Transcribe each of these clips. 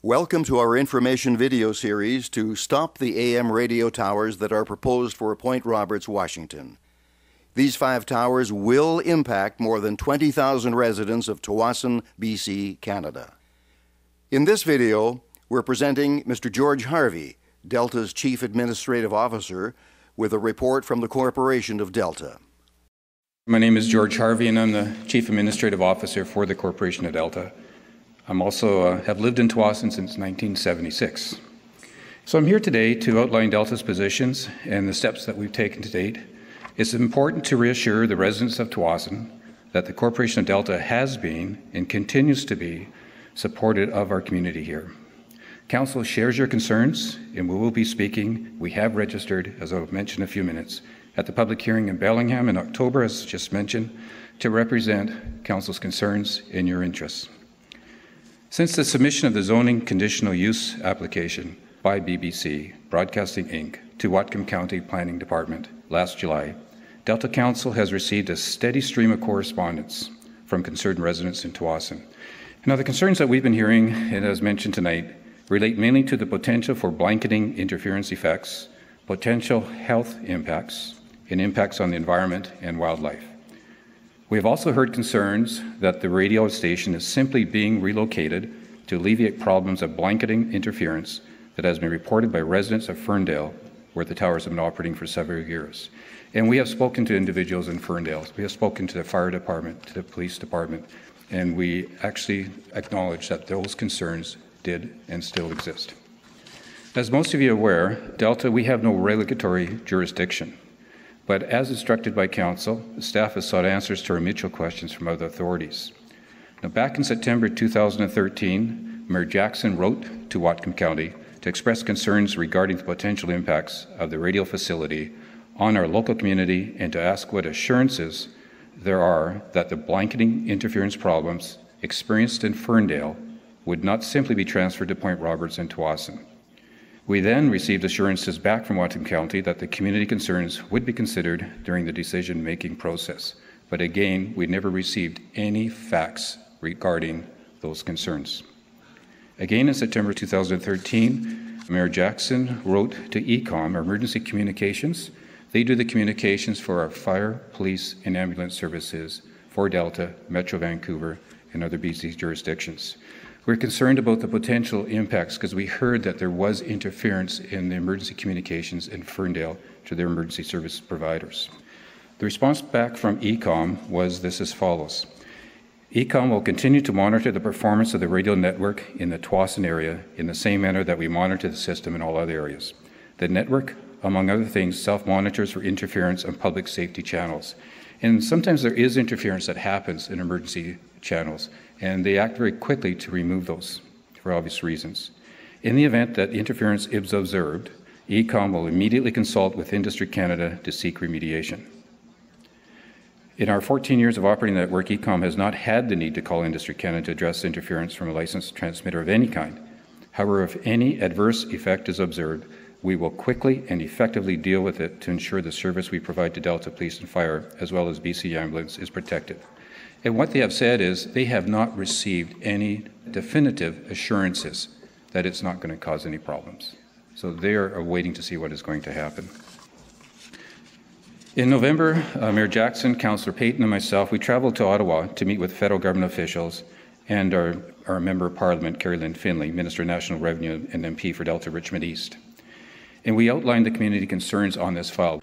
Welcome to our information video series to stop the AM radio towers that are proposed for Point Roberts, Washington. These 5 towers will impact more than 20,000 residents of Tsawwassen, BC, Canada. In this video, we're presenting Mr. George Harvie, Delta's Chief Administrative Officer, with a report from the Corporation of Delta. My name is George Harvie, and I'm the Chief Administrative Officer for the Corporation of Delta. I'm also have lived in Tsawwassen since 1976. So I'm here today to outline Delta's positions and the steps that we've taken to date. It's important to reassure the residents of Tsawwassen that the Corporation of Delta has been and continues to be supportive of our community here. Council shares your concerns, and we will be speaking. We have registered, as I'll mention in a few minutes, at the public hearing in Bellingham in October, as just mentioned, to represent Council's concerns and your interests. Since the submission of the zoning conditional use application by BBC Broadcasting Inc. to Whatcom County Planning Department last July, Delta Council has received a steady stream of correspondence from concerned residents in Tsawwassen. Now, the concerns that we've been hearing, and as mentioned tonight, relate mainly to the potential for blanketing interference effects, potential health impacts, and impacts on the environment and wildlife. We have also heard concerns that the radio station is simply being relocated to alleviate problems of blanketing interference that has been reported by residents of Ferndale, where the towers have been operating for several years. And we have spoken to individuals in Ferndale. We have spoken to the fire department, to the police department, and we actually acknowledge that those concerns did and still exist. As most of you are aware, Delta, we have no regulatory jurisdiction. But as instructed by Council, the staff has sought answers to our mutual questions from other authorities. Now, back in September 2013, Mayor Jackson wrote to Whatcom County to express concerns regarding the potential impacts of the radio facility on our local community and to ask what assurances there are that the blanketing interference problems experienced in Ferndale would not simply be transferred to Point Roberts and Tsawwassen. We then received assurances back from Whatcom County that the community concerns would be considered during the decision-making process. But again, we never received any facts regarding those concerns. Again, in September 2013, Mayor Jackson wrote to ECOM, our emergency communications. They do the communications for our fire, police, and ambulance services for Delta, Metro Vancouver, and other BC jurisdictions. We're concerned about the potential impacts because we heard that there was interference in the emergency communications in Ferndale to their emergency service providers. The response back from ECOM was this as follows. ECOM will continue to monitor the performance of the radio network in the Tsawwassen area in the same manner that we monitor the system in all other areas. The network, among other things, self-monitors for interference on public safety channels. And sometimes there is interference that happens in emergency channels, and they act very quickly to remove those for obvious reasons. In the event that interference is observed, ECOM will immediately consult with Industry Canada to seek remediation. In our 14 years of operating the network, ECOM has not had the need to call Industry Canada to address interference from a licensed transmitter of any kind. However, if any adverse effect is observed, we will quickly and effectively deal with it to ensure the service we provide to Delta Police and Fire, as well as BC Ambulance, is protected. And what they have said is they have not received any definitive assurances that it's not going to cause any problems. So they are waiting to see what is going to happen. In November, Mayor Jackson, Councillor Payton, and myself, we traveled to Ottawa to meet with federal government officials and our Member of Parliament, Carrie Lynn Finley, Minister of National Revenue and MP for Delta Richmond East. And we outlined the community concerns on this file.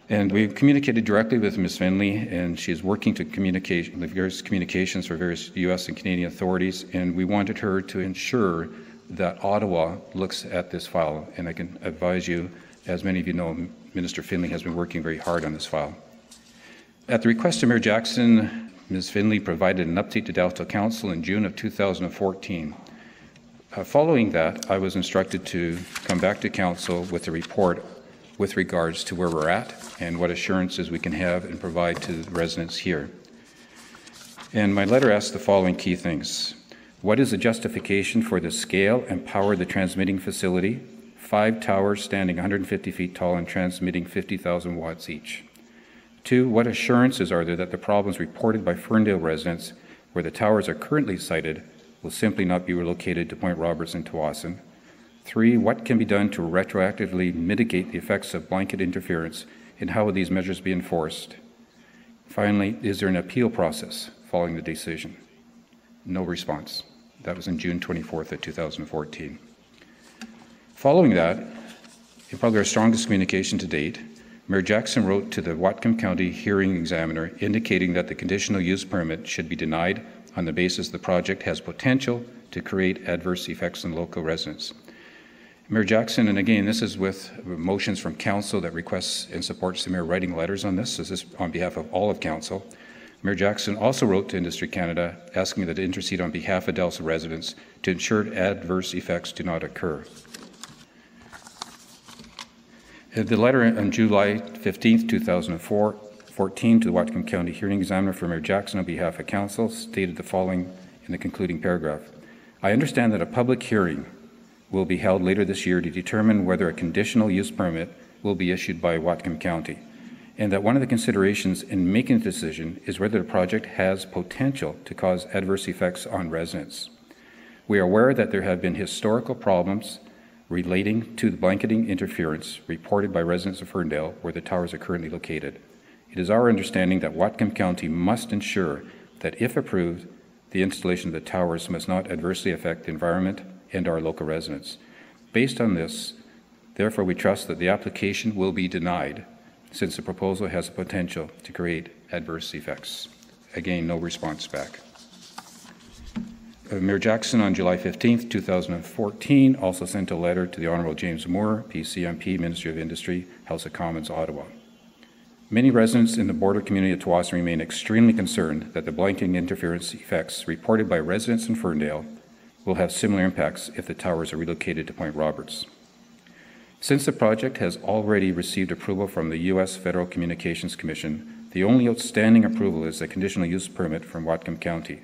And we communicated directly with Ms. Finley, and she is working to communicate with various communications for various U.S. and Canadian authorities, and we wanted her to ensure that Ottawa looks at this file. And I can advise you, as many of you know, Minister Finley has been working very hard on this file. At the request of Mayor Jackson, Ms. Finley provided an update to Delta Council in June of 2014. Following that, I was instructed to come back to Council with a report with regards to where we're at and what assurances we can have and provide to the residents here. And my letter asks the following key things. What is the justification for the scale and power of the transmitting facility? 5 towers standing 150 feet tall and transmitting 50,000 watts each. 2, what assurances are there that the problems reported by Ferndale residents where the towers are currently sited will simply not be relocated to Point Roberts and Tsawwassen? 3, what can be done to retroactively mitigate the effects of blanket interference, and how will these measures be enforced? Finally, is there an appeal process following the decision? No response. That was on June 24th of 2014. Following that, in probably our strongest communication to date, Mayor Jackson wrote to the Whatcom County hearing examiner indicating that the conditional use permit should be denied on the basis the project has potential to create adverse effects on local residents. Mayor Jackson, and again, this is with motions from council that requests and supports the mayor writing letters on this. This is on behalf of all of council. Mayor Jackson also wrote to Industry Canada asking that it intercede on behalf of Delta residents to ensure adverse effects do not occur. The letter on July 15th, 2014 to the Whatcom County hearing examiner for Mayor Jackson on behalf of council stated the following in the concluding paragraph. I understand that a public hearing will be held later this year to determine whether a conditional use permit will be issued by Whatcom County, and that one of the considerations in making the decision is whether the project has potential to cause adverse effects on residents. We are aware that there have been historical problems relating to the blanketing interference reported by residents of Ferndale where the towers are currently located. It is our understanding that Whatcom County must ensure that if approved, the installation of the towers must not adversely affect the environment and our local residents. Based on this, therefore, we trust that the application will be denied since the proposal has the potential to create adverse effects. Again, no response back. Mayor Jackson on July 15th, 2014 also sent a letter to the Honourable James Moore, PCMP, Ministry of Industry, House of Commons, Ottawa. Many residents in the border community of Tsawwassen remain extremely concerned that the blanketing interference effects reported by residents in Ferndale will have similar impacts if the towers are relocated to Point Roberts. Since the project has already received approval from the U.S. Federal Communications Commission, the only outstanding approval is a conditional use permit from Whatcom County.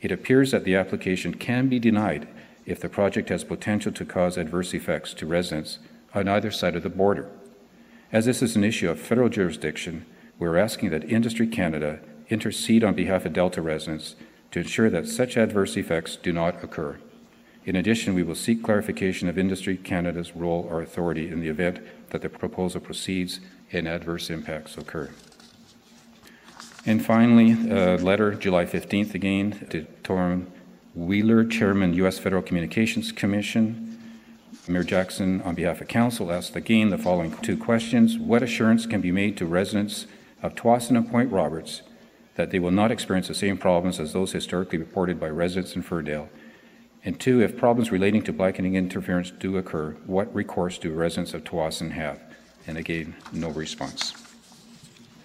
It appears that the application can be denied if the project has potential to cause adverse effects to residents on either side of the border. As this is an issue of federal jurisdiction, we are asking that Industry Canada intercede on behalf of Delta residents to ensure that such adverse effects do not occur. In addition, we will seek clarification of Industry Canada's role or authority in the event that the proposal proceeds and adverse impacts occur. And finally, a letter, July 15th again, to Tom Wheeler, Chairman, U.S. Federal Communications Commission. Mayor Jackson, on behalf of Council, asked again the following 2 questions. What assurance can be made to residents of Tsawwassen and Point Roberts that they will not experience the same problems as those historically reported by residents in Ferndale? And 2, if problems relating to blanketing interference do occur, what recourse do residents of Tsawwassen have? And again, no response.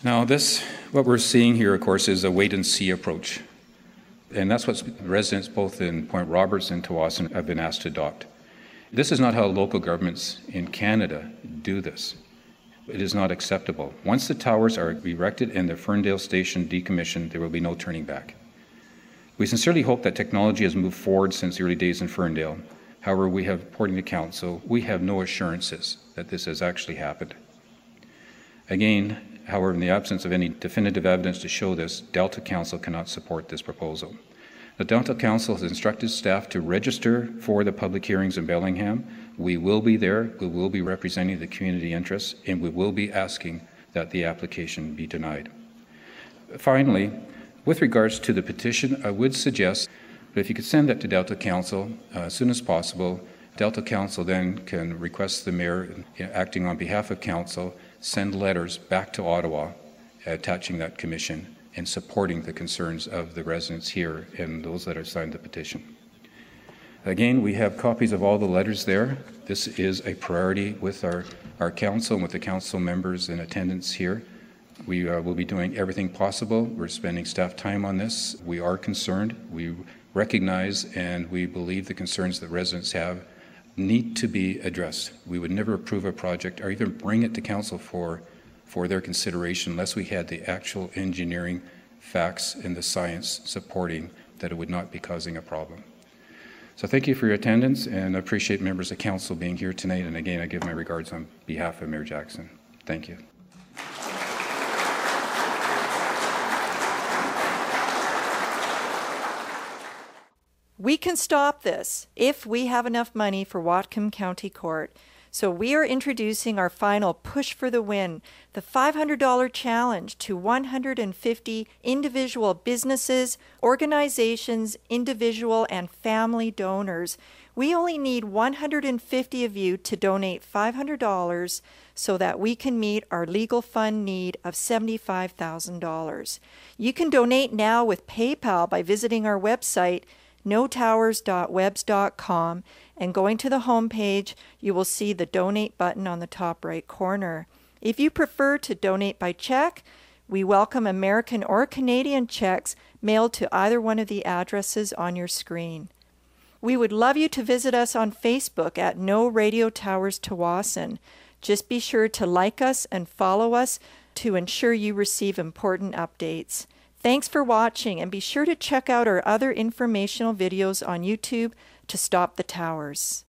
Now what we're seeing here, of course, is a wait-and-see approach. And that's what residents both in Point Roberts and Tsawwassen have been asked to adopt. This is not how local governments in Canada do this. It is not acceptable. Once the towers are erected and the Ferndale station decommissioned, there will be no turning back. We sincerely hope that technology has moved forward since the early days in Ferndale. However, according to Council, we have no assurances that this has actually happened. Again, however, in the absence of any definitive evidence to show this, Delta Council cannot support this proposal. The Delta Council has instructed staff to register for the public hearings in Bellingham. We will be there, we will be representing the community interests, and we will be asking that the application be denied. Finally, with regards to the petition, I would suggest that if you could send that to Delta Council as soon as possible, Delta Council then can request the Mayor, acting on behalf of Council, send letters back to Ottawa attaching that commission and supporting the concerns of the residents here and those that have signed the petition. Again, we have copies of all the letters there. This is a priority with our council and with the council members in attendance here. We will be doing everything possible. We're spending staff time on this. We are concerned. We recognize and we believe the concerns that residents have need to be addressed. We would never approve a project or even bring it to council for their consideration unless we had the actual engineering facts and the science supporting that it would not be causing a problem. So thank you for your attendance, and I appreciate members of council being here tonight. And again, I give my regards on behalf of Mayor Jackson. Thank you. We can stop this if we have enough money for Whatcom County Court. So we are introducing our final Push for the Win, the $500 challenge to 150 individual businesses, organizations, individual and family donors. We only need 150 of you to donate $500 so that we can meet our legal fund need of $75,000. You can donate now with PayPal by visiting our website, notowers.webs.com, and going to the home page, you will see the donate button on the top right corner. If you prefer to donate by check, we welcome American or Canadian checks mailed to either one of the addresses on your screen. We would love you to visit us on Facebook at No Radio Towers Tawasin. Just be sure to like us and follow us to ensure you receive important updates. Thanks for watching, and be sure to check out our other informational videos on YouTube to stop the towers.